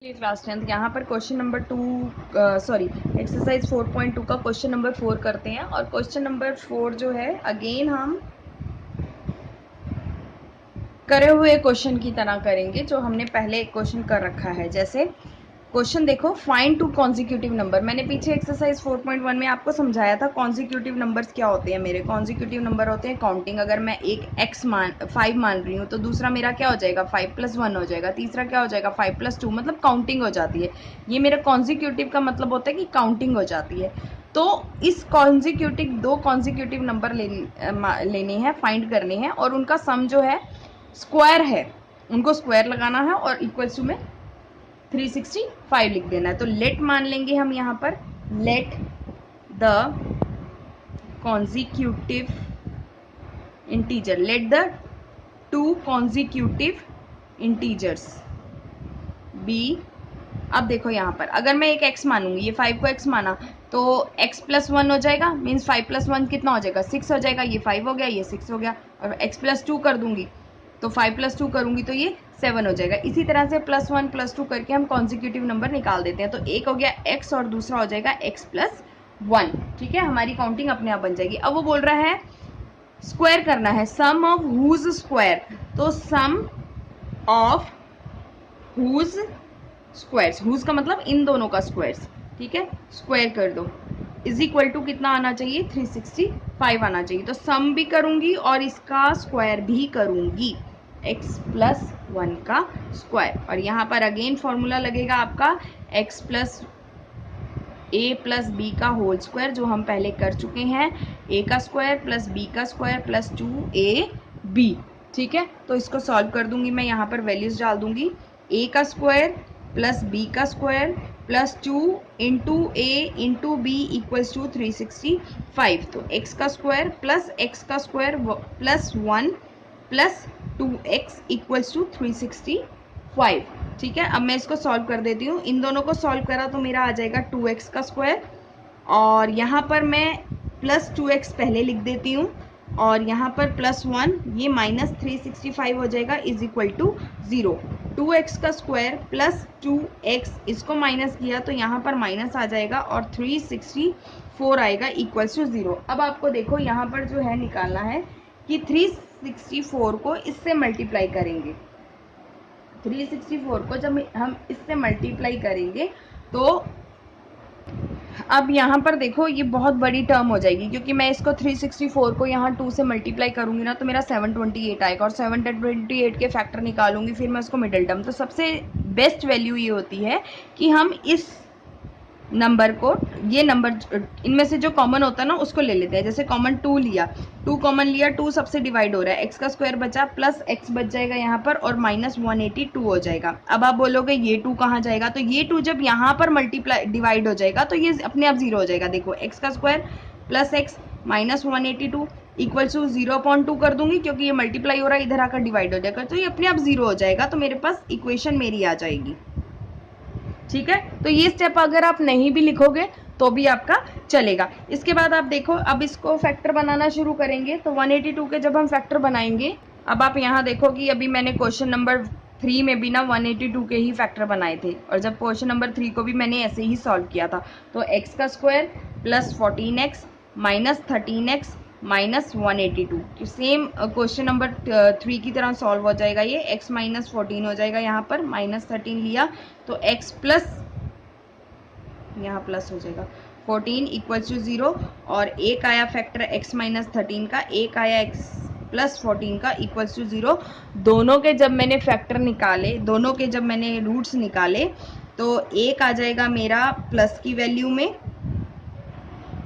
Class 10th यहाँ पर question number exercise 4.2 का क्वेश्चन नंबर 4 करते हैं। और क्वेश्चन नंबर 4 जो है अगेन हम करे हुए क्वेश्चन की तरह करेंगे जो हमने पहले एक क्वेश्चन कर रखा है। जैसे क्वेश्चन देखो, फाइंड टू कॉन्जिक्यूटिव नंबर। मैंने पीछे एक्सरसाइज 4.1 में आपको समझाया था कॉन्जिक्यूटिव नंबर्स क्या होते हैं। मेरे कॉन्जिक्यूटिव नंबर होते हैं काउंटिंग। अगर मैं एक फाइव मान रही हूँ तो दूसरा मेरा क्या हो जाएगा, 5+1 हो जाएगा। तीसरा क्या हो जाएगा, 5+2, मतलब काउंटिंग हो जाती है। ये मेरा कॉन्जिक्यूटिव का मतलब होता है कि काउंटिंग हो जाती है। तो इस दो कॉन्जिक्यूटिव नंबर लेने हैं, फाइंड करने हैं, और उनका सम जो है स्क्वायर है, उनको स्क्वायर लगाना है और इक्वल्स टू में 365 लिख देना है। तो लेट मान लेंगे हम यहाँ पर, let the consecutive integer, let the two consecutive integers be. अब देखो यहाँ पर अगर मैं एक x मानूंगी, ये 5 को x माना तो x+1 हो जाएगा, मीन्स 5+1 कितना हो जाएगा, 6 हो जाएगा। ये 5 हो गया, ये 6 हो गया। और x+2 कर दूंगी तो 5+2 करूंगी तो ये 7 हो जाएगा। इसी तरह से +1+2 करके हम कॉन्जिक्यूटिव नंबर निकाल देते हैं। तो एक हो गया x और दूसरा हो जाएगा x+1। ठीक है, हमारी काउंटिंग अपने आप बन जाएगी। अब वो बोल रहा है स्क्वायर करना है, सम ऑफ हुज स्क्वायर। तो sum of whose squares, whose का मतलब इन दोनों का स्क्वायर्स, ठीक है, स्क्वायर कर दो, इज इक्वल टू कितना आना चाहिए, 365 आना चाहिए। तो सम भी करूंगी और इसका स्क्वायर भी करूंगी, x+1 का स्क्वायर। और यहाँ पर अगेन फॉर्मूला लगेगा आपका x+a+b का होल स्क्वायर, जो हम पहले कर चुके हैं, a का स्क्वायर प्लस b का स्क्वायर प्लस 2ab। ठीक है, तो इसको सॉल्व कर दूंगी मैं, यहाँ पर वैल्यूज डाल दूंगी, a का स्क्वायर प्लस b का square plus 2 into a into B equals to 365। तो x का स्क्वायर प्लस x का स्क्वायर प्लस 1 प्लस 2x इक्वल्स टू 365। ठीक है, अब मैं इसको सॉल्व कर देती हूँ। इन दोनों को सॉल्व करा तो मेरा आ जाएगा 2x का स्क्वायर, और यहाँ पर मैं प्लस 2x पहले लिख देती हूँ, और यहाँ पर +1, ये -365 हो जाएगा, इज इक्वल टू 0। 2x का स्क्वायर प्लस 2x, इसको माइनस किया तो यहाँ पर माइनस आ जाएगा और 364 आएगा इक्वल्स टू 0। अब आपको देखो यहाँ पर जो है निकालना है कि 364 को इससे मल्टीप्लाई करेंगे। 364 को जब हम इससे मल्टीप्लाई करेंगे तो अब यहाँ पर देखो ये बहुत बड़ी टर्म हो जाएगी, क्योंकि मैं इसको 364 को यहाँ 2 से मल्टीप्लाई करूँगी ना तो मेरा 728 आएगा, और 728 के फैक्टर निकालूंगी, फिर मैं उसको मिडिल टर्म। तो सबसे बेस्ट वैल्यू ये होती है कि हम इस नंबर को, ये नंबर इनमें से जो कॉमन होता है ना उसको ले लेते हैं। जैसे कॉमन 2 लिया, 2 कॉमन लिया, 2 सबसे डिवाइड हो रहा है, x का स्क्वायर बचा प्लस x बच जाएगा यहाँ पर, और -182 हो जाएगा। अब आप बोलोगे ये 2 कहाँ जाएगा, तो ये 2 जब यहाँ पर मल्टीप्लाई डिवाइड हो जाएगा तो ये अपने आप 0 हो जाएगा। देखो x का square plus x -182 equal to 0.2 कर दूंगी, क्योंकि ये मल्टीप्लाई हो रहा है, इधर आकर डिवाइड हो जाएगा, तो ये अपने आप 0 हो जाएगा। तो मेरे पास इक्वेशन मेरी आ जाएगी। ठीक है, तो ये स्टेप अगर आप नहीं भी लिखोगे तो भी आपका चलेगा। इसके बाद आप देखो, अब इसको फैक्टर बनाना शुरू करेंगे। तो 182 के जब हम फैक्टर बनाएंगे, अब आप यहाँ देखो कि अभी मैंने क्वेश्चन नंबर 3 में भी ना 182 के ही फैक्टर बनाए थे, और जब क्वेश्चन नंबर 3 को भी मैंने ऐसे ही सॉल्व किया था। तो x का square plus 14x minus 13x minus 182, same question number 3 की तरह सॉल्व हो जाएगा। ये x माइनस 14 हो जाएगा, यहाँ पर -13 लिया तो x प्लस, यहाँ प्लस हो जाएगा 14 इक्वल्स टू 0, और एक आया फैक्टर x माइनस 13 का, एक आया x प्लस 14 का इक्वल्स टू 0। दोनों के जब मैंने फैक्टर निकाले, दोनों के जब मैंने रूट्स निकाले, तो एक आ जाएगा मेरा प्लस की वैल्यू में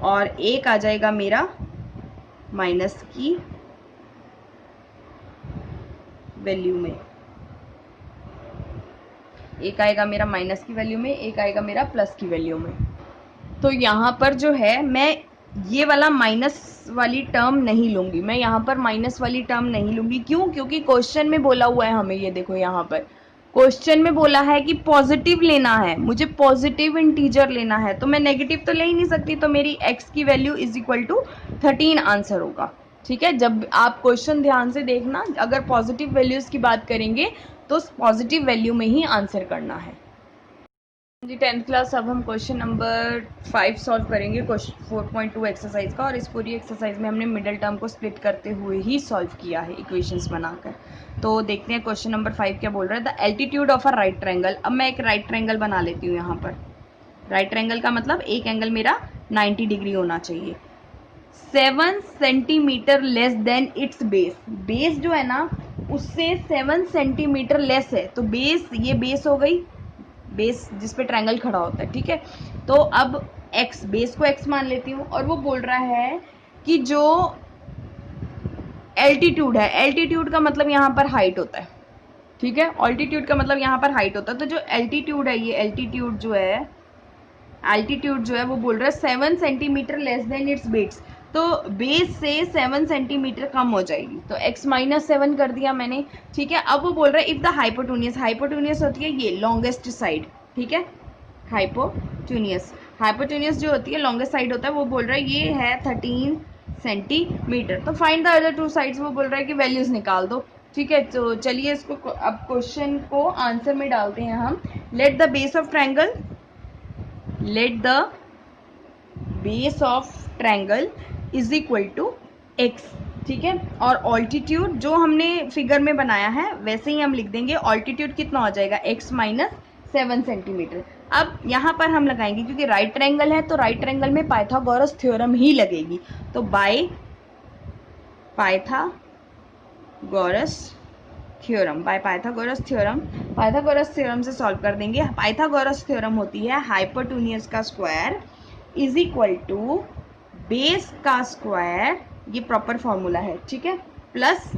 और एक आ जाएगा मेरा माइनस की वैल्यू में। एक आएगा मेरा माइनस की वैल्यू में, एक आएगा मेरा प्लस की वैल्यू में। तो यहाँ पर जो है मैं ये वाला माइनस वाली टर्म नहीं लूंगी, मैं यहाँ पर माइनस वाली टर्म नहीं लूंगी। क्यों? क्योंकि क्वेश्चन में बोला हुआ है हमें, ये देखो यहाँ पर क्वेश्चन में बोला है कि पॉजिटिव लेना है, मुझे पॉजिटिव इंटीजर लेना है, तो मैं नेगेटिव तो ले ही नहीं सकती। तो मेरी x की value is equal to 13 answer होगा। ठीक है, जब आप क्वेश्चन ध्यान से देखना, अगर पॉजिटिव वैल्यूज की बात करेंगे तो पॉजिटिव वैल्यू में ही आंसर करना है। जी 10th क्लास, अब हम क्वेश्चन नंबर 5 सॉल्व करेंगे क्वेश्चन 4.2 एक्सरसाइज का। और इस पूरी एक्सरसाइज में हमने मिडल टर्म को स्प्लिट करते हुए ही सॉल्व किया है इक्वेशंस बनाकर। तो देखते हैं क्वेश्चन नंबर 5 क्या बोल रहा है। The altitude of a right triangle. अब मैं एक राइट ट्रायंगल बना लेती हूँ यहाँ पर। राइट ट्रायंगल का मतलब एक एंगल मेरा 90 डिग्री होना चाहिए। 7 centimetre less than it's base. Base जो है ना उससे 7 सेंटीमीटर लेस है, तो बेस, ये बेस हो गई, बेस जिस पे ट्रायंगल खड़ा होता है, ठीक है। तो अब x, बेस को x मान लेती हूँ, और वो बोल रहा है कि जो एल्टीट्यूड है, एल्टीट्यूड का मतलब यहाँ पर हाइट होता है, ठीक है। ऑल्टीट्यूड का मतलब यहाँ पर हाइट होता है। तो जो एल्टीट्यूड है, ये एल्टीट्यूड जो है वो बोल रहा है 7 centimetre less than it's base. तो बेस से 7 सेंटीमीटर कम हो जाएगी, तो x माइनस 7 कर दिया मैंने, ठीक है। अब वो बोल रहा है इफ द हाइपोटूनियस, हाइपोटूनियस होती है ये लॉन्गेस्ट साइड, ठीक है। हाइपोटूनियस, हाइपोटूनियस जो होती है लॉन्गेस्ट साइड होता है, वो बोल रहा है ये है 13 सेंटीमीटर। तो find the other two sides, वो बोल रहा है कि वैल्यूज निकाल दो, ठीक है। तो चलिए इसको अब क्वेश्चन को आंसर में डालते हैं हम। Let the base of triangle, let the base of triangle is equal to X, ठीक है। और ऑल्टीट्यूड जो हमने फिगर में बनाया है वैसे ही हम लिख देंगे। ऑल्टीट्यूड कितना हो जाएगा, x माइनस 7 सेंटीमीटर। अब यहाँ पर हम लगाएंगे, क्योंकि राइट ट्रायंगल है तो राइट ट्रायंगल में पाइथागोरस थ्योरम ही लगेगी। तो by Pythagoras theorem, by Pythagoras theorem, Pythagoras theorem से सॉल्व कर देंगे। पाइथागोरस थ्योरम होती है हाइपोटूनियस का square is equal to base का स्क्वायर, ये प्रॉपर फॉर्मूला है, ठीक है, प्लस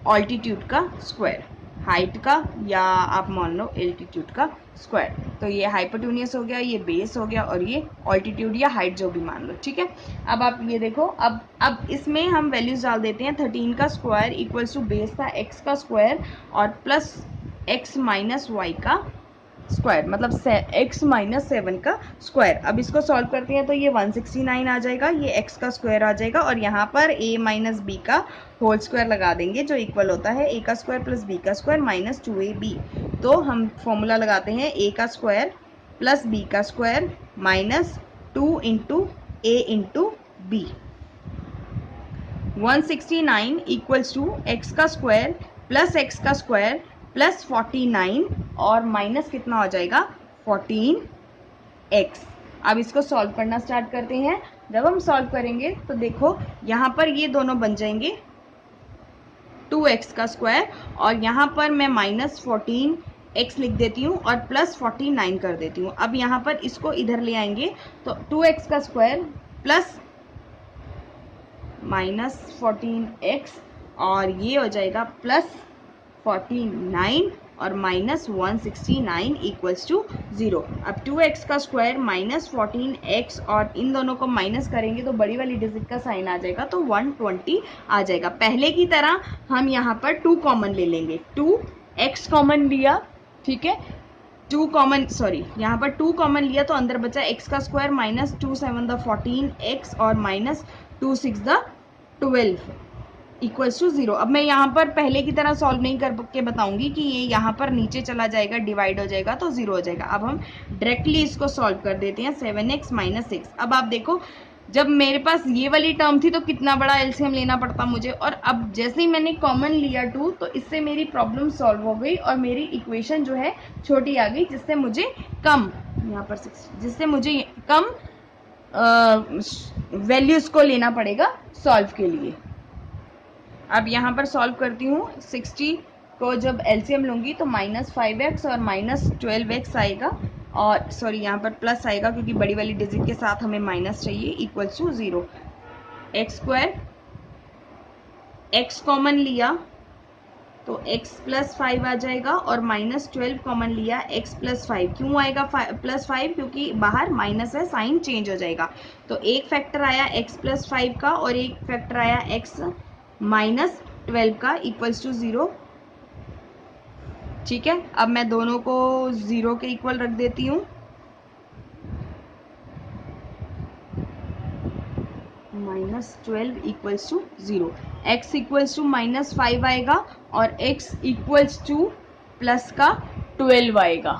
ऑल्टीट्यूड का स्क्वायर, हाइट का या आप मान लो एल्टीट्यूड का स्क्वायर। तो ये हाइपोटूनियस हो गया, ये बेस हो गया, और ये ऑल्टीट्यूड या हाइट जो भी मान लो, ठीक है। अब आप ये देखो, अब इसमें हम वैल्यूज डाल देते हैं। 13 का स्क्वायर इक्वल्स टू बेस का x का स्क्वायर और प्लस x माइनस वाई का स्क्वायर, मतलब x माइनस 7 का स्क्वायर। अब इसको सॉल्व करते हैं तो ये 169 आ जाएगा, ये x का स्क्वायर आ जाएगा, और यहाँ पर a माइनस बी का होल स्क्वायर लगा देंगे, जो इक्वल होता है a का स्क्वायर प्लस b का स्क्वायर माइनस 2ab। तो हम फॉर्मूला लगाते हैं a का स्क्वायर प्लस b का square minus 2 into a into B. 169 equals to x का स्क्वायर प्लस x का स्क्वायर प्लस 49 और माइनस कितना हो जाएगा 14x। अब इसको सॉल्व करना स्टार्ट करते हैं। जब हम सॉल्व करेंगे तो देखो यहाँ पर ये दोनों बन जाएंगे 2x का स्क्वायर, और यहाँ पर मैं माइनस 14x लिख देती हूँ और प्लस 49 कर देती हूँ। अब यहाँ पर इसको इधर ले आएंगे तो 2x का स्क्वायर प्लस माइनस 14x, और ये हो जाएगा प्लस 49 और माइनस 169 इक्वल्स टू 0। अब 2x का स्क्वायर माइनस 14x और इन दोनों को माइनस करेंगे तो बड़ी वाली डिजिट का साइन आ जाएगा, तो 120 आ जाएगा। पहले की तरह हम यहाँ पर 2 कॉमन ले लेंगे, 2x कॉमन लिया, ठीक है, 2 कॉमन, सॉरी यहाँ पर 2 कॉमन लिया तो अंदर बचा x का स्क्वायर माइनस 2 7 द 14x और माइनस 2 6 द 12 इक्वल्स टू 0। अब मैं यहाँ पर पहले की तरह सॉल्व नहीं करके बताऊंगी कि ये यहाँ पर नीचे चला जाएगा, डिवाइड हो जाएगा तो 0 हो जाएगा। अब हम डायरेक्टली इसको सॉल्व कर देते हैं, 7x माइनस 6। अब आप देखो जब मेरे पास ये वाली टर्म थी तो कितना बड़ा एलसीएम लेना पड़ता मुझे, और अब जैसे ही मैंने कॉमन लिया 2 तो इससे मेरी प्रॉब्लम सॉल्व हो गई और मेरी इक्वेशन जो है छोटी आ गई, जिससे मुझे कम, यहाँ पर 6, जिससे मुझे कम वैल्यूज को लेना पड़ेगा सॉल्व के लिए। अब यहाँ पर सॉल्व करती हूँ, 60 को जब एलसीएम लूँगी तो माइनस 5x और माइनस 12x आएगा, और सॉरी यहाँ पर प्लस आएगा क्योंकि बड़ी वाली डिजिट के साथ हमें माइनस चाहिए, equals to 0। X square, x common लिया तो x प्लस 5 आ जाएगा, और माइनस 12 कॉमन लिया, x प्लस 5। क्यों आएगा प्लस 5, क्योंकि बाहर माइनस है, साइन चेंज हो जाएगा। तो एक फैक्टर आया x प्लस 5 का और एक फैक्टर आया x माइनस 12 का, इक्वल्स टू 0, ठीक है। अब मैं दोनों को 0 के इक्वल रख देती हूँ, minus 12 equals to 0, x equals to minus 5 आएगा और x इक्वल्स टू प्लस का 12 आएगा।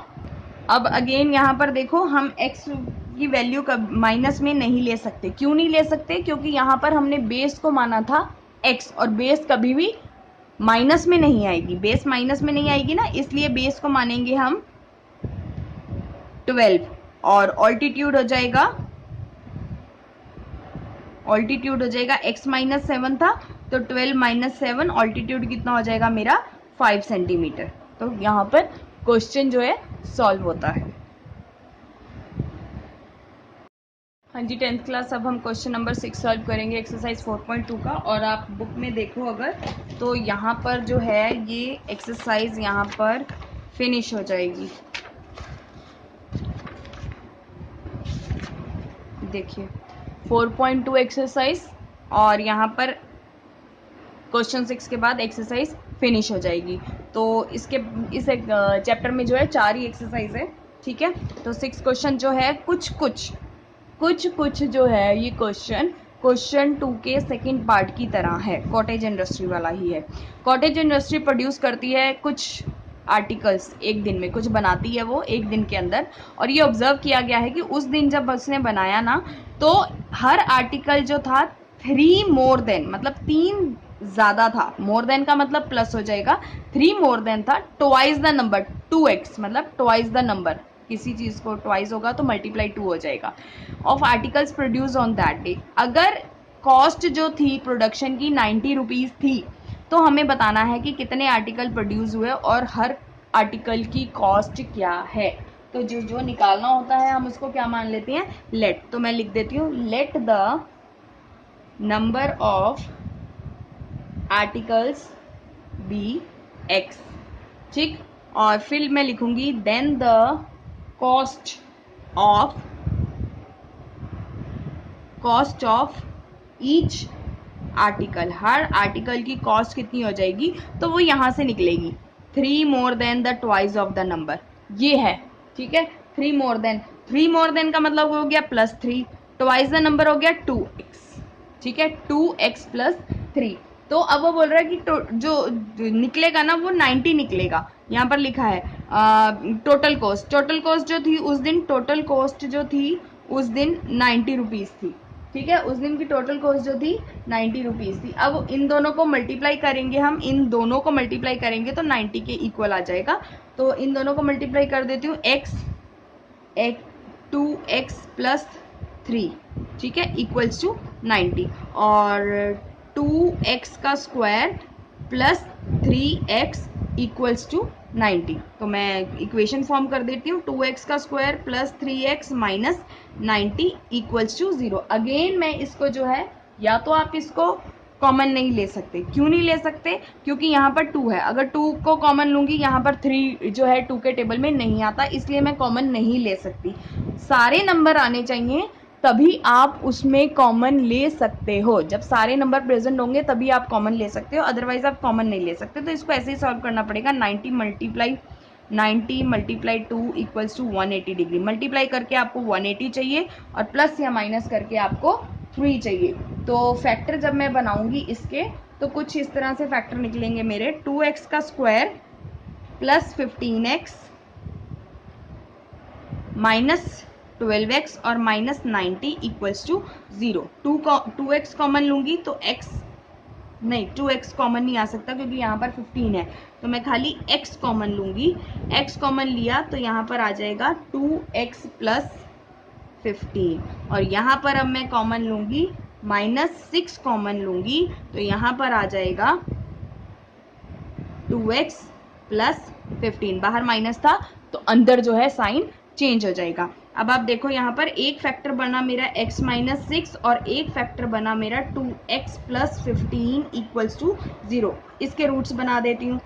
अब अगेन यहाँ पर देखो, हम x की वैल्यू माइनस में नहीं ले सकते। क्यों नहीं ले सकते? क्योंकि यहाँ पर हमने बेस को माना था x, और बेस कभी भी माइनस में नहीं आएगी, बेस माइनस में नहीं आएगी ना, इसलिए बेस को मानेंगे हम 12, और ऑल्टीट्यूड हो जाएगा, x माइनस 7 था, तो 12 माइनस 7, ऑल्टीट्यूड कितना हो जाएगा मेरा 5 सेंटीमीटर। तो यहाँ पर क्वेश्चन जो है सॉल्व होता है। हाँ जी, 10th क्लास। अब हम क्वेश्चन नंबर 6 सॉल्व करेंगे एक्सरसाइज 4.2 का। और आप बुक में देखो अगर, तो यहाँ पर जो है ये एक्सरसाइज यहाँ पर फिनिश हो जाएगी। देखिए 4.2 एक्सरसाइज, और यहाँ पर क्वेश्चन 6 के बाद एक्सरसाइज फिनिश हो जाएगी। तो इस चैप्टर में जो है 4 ही एक्सरसाइज है, ठीक है। तो 6 क्वेश्चन जो है कुछ कुछ जो है ये क्वेश्चन 2 के सेकंड पार्ट की तरह है, कॉटेज इंडस्ट्री वाला ही है। कॉटेज इंडस्ट्री प्रोड्यूस करती है कुछ आर्टिकल्स एक दिन में, कुछ बनाती है वो एक दिन के अंदर। और ये ऑब्जर्व किया गया है कि उस दिन जब उसने बनाया ना, तो हर आर्टिकल जो था 3 मोर देन, मतलब 3 ज़्यादा था, मोर देन का मतलब प्लस हो जाएगा, 3 मोर देन था, ट्वाइस द नंबर, 2x मतलब ट्वाइस द नंबर, किसी चीज़ को ट्वाइस होगा तो मल्टीप्लाई 2 हो जाएगा, of articles produce on that day. अगर कॉस्ट जो थी प्रोडक्शन की 90 रुपीज़ थी, तो हमें बताना है कि कितने आर्टिकल प्रोड्यूस हुए और हर आर्टिकल की कॉस्ट क्या है। तो जो निकालना होता है हम उसको क्या मान लेते हैं, लेट। तो मैं लिख देती हूँ, let the number of articles be x, ठीक। और फिर मैं लिखूंगी then the cost of each article, हर आर्टिकल की कॉस्ट कितनी हो जाएगी, तो वो यहां से निकलेगी 3 more than the twice of the number, ये है, ठीक है। 3 मोर देन का मतलब हो गया +3, ट्वाइस द नंबर हो गया 2x, ठीक है, 2x + 3। तो अब वो बोल रहा है कि जो निकलेगा ना वो 90 निकलेगा। यहाँ पर लिखा है टोटल कॉस्ट जो थी उस दिन, 90 रुपीज़ थी, ठीक है। उस दिन की टोटल कॉस्ट जो थी 90 रुपीज़ थी। अब इन दोनों को मल्टीप्लाई करेंगे हम, इन दोनों को मल्टीप्लाई करेंगे तो 90 के इक्वल आ जाएगा। तो इन दोनों को मल्टीप्लाई कर देती हूँ, x 2x + 3, ठीक है, इक्वल्स टू 90, और 2x का स्क्वायर + 3x इक्वल्स टू 90। तो मैं इक्वेशन फॉर्म कर देती हूँ, 2x का square + 3x - 90 equals to 0। Again मैं इसको जो है, या तो आप इसको कॉमन नहीं ले सकते। क्यों नहीं ले सकते? क्योंकि यहाँ पर 2 है, अगर 2 को कॉमन लूँगी यहाँ पर 3 जो है 2 के टेबल में नहीं आता, इसलिए मैं कॉमन नहीं ले सकती। सारे नंबर आने चाहिए तभी आप उसमें कॉमन ले सकते हो। जब सारे नंबर प्रेजेंट होंगे तभी आप कॉमन ले सकते हो, अदरवाइज आप कॉमन नहीं ले सकते। तो इसको ऐसे ही सॉल्व करना पड़ेगा। 90 multiply 2 equals to 180 degree. Multiply करके आपको 180 चाहिए और प्लस या माइनस करके आपको 3 चाहिए। तो फैक्टर जब मैं बनाऊंगी इसके, तो कुछ इस तरह से फैक्टर निकलेंगे मेरे। 2x का स्क्वायर + 15x - 12x और -90 इक्वल्स टू 0। 2x कॉमन लूंगी तो नहीं, 2x कॉमन नहीं आ सकता क्योंकि यहाँ पर 15 है, तो मैं खाली x कॉमन लूंगी। x कॉमन लिया तो यहाँ पर आ जाएगा 2x + 15, और यहाँ पर अब मैं कॉमन लूंगी -6 कॉमन लूंगी, तो यहाँ पर आ जाएगा 2x + 15। बाहर माइनस था तो अंदर जो है साइन चेंज हो जाएगा। अब आप देखो यहाँ पर एक फैक्टर बना मेरा x - 6 और एक फैक्टर बना मेरा 2x + 15 इक्वल्स टू 0। इसके रूट्स बना देती हूँ।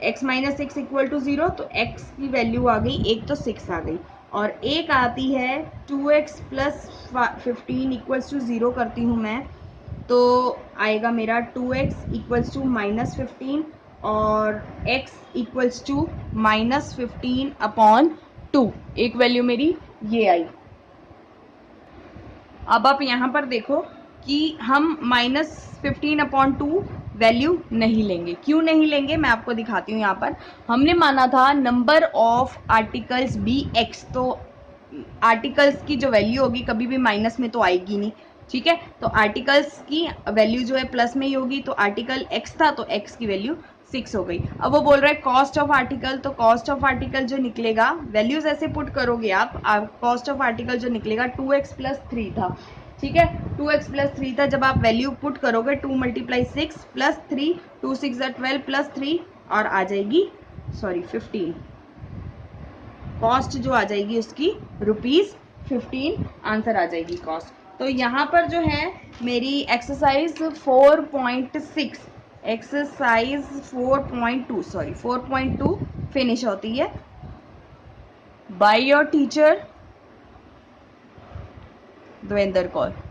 x - 6 इक्वल टू 0, तो x की वैल्यू आ गई, एक तो 6 आ गई, और एक आती है 2x + 15 इक्वल्स टू 0 करती हूँ मैं, तो आएगा मेरा 2x इक्वल्स टू -15 और x इक्वल्स टू -15/2। एक वैल्यू मेरी ये आई। अब आप यहाँ पर देखो कि हम -15/2 वैल्यू नहीं लेंगे। क्यों नहीं लेंगे मैं आपको दिखाती हूँ। यहाँ पर हमने माना था number of articles be x, तो आर्टिकल्स की जो वैल्यू होगी कभी भी माइनस में तो आएगी नहीं, ठीक है। तो आर्टिकल्स की वैल्यू जो है प्लस में ही होगी, तो आर्टिकल एक्स था तो एक्स की वैल्यू 6 हो गई। अब वो बोल रहा है कॉस्ट ऑफ आर्टिकल, तो कॉस्ट ऑफ आर्टिकल जो निकलेगा, वैल्यूज ऐसे पुट करोगे आप, कॉस्ट ऑफ आर्टिकल जो निकलेगा 2x + 3 था, ठीक है। 2x + 3 था, जब आप वैल्यू पुट करोगे 2 × 6 + 3, 2 6 12 + 3 और आ जाएगी 15। कॉस्ट जो आ जाएगी उसकी ₹15 आंसर आ जाएगी कॉस्ट। तो यहाँ पर जो है मेरी एक्सरसाइज 4.2 फिनिश होती है। By your teacher Devendra Kaur.